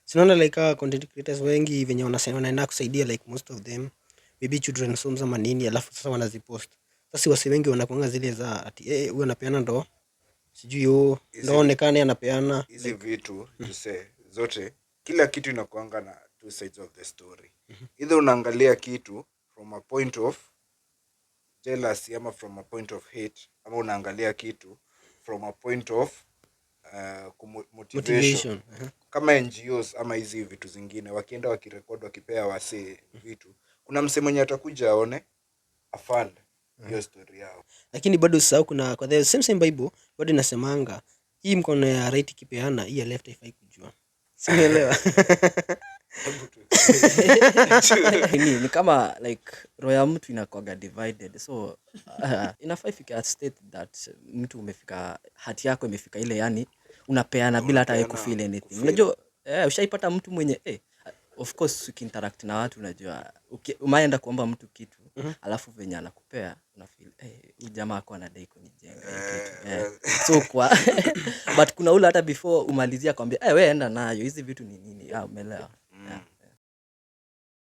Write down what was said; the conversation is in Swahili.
Sinaona like content creators wengi venye wanasema wanaenda kusaidia like most of them maybe children homes ama nini, alafu sasa wanazipost. Sasa wasi wengi wanakuanga zile za ati huyu anapeana ndo sijui ndo onekane anapeana hizi vitu tuse zote, kila kitu inakuanga na two sides of the story. Either unaangalia kitu from a point of jealousy ama from a point of hate, ama unaangalia kitu from a point of motivation. Kama NGOs ama hizi vitu zingine wakienda wakirekodi wakipea wasee vitu, kuna msee mwenye atakuja aone afund hiyo story yao. Lakini bado usisahau kuna kwa the same Bible bado inasemanga hii mkono ya right ikipeana hii ya left haifai kujua. Sielewa. Ni kama like roho ya mtu inakuwaga divided, so inafaa ifike at state that mtu umefika, hati yako imefika ile yani unapeana bila hata yeye kufeel anything. Unajua ushaipata mtu mwenye of course ukiinteract na watu unajua umeenda kuomba mtu kitu alafu venye anakupea una feel huyu jamaa ako anadai kunijenga kitu. So kwa but kuna ule hata before umalizia kwambia wewe enda nayo hizi vitu ni nini, umeelewa?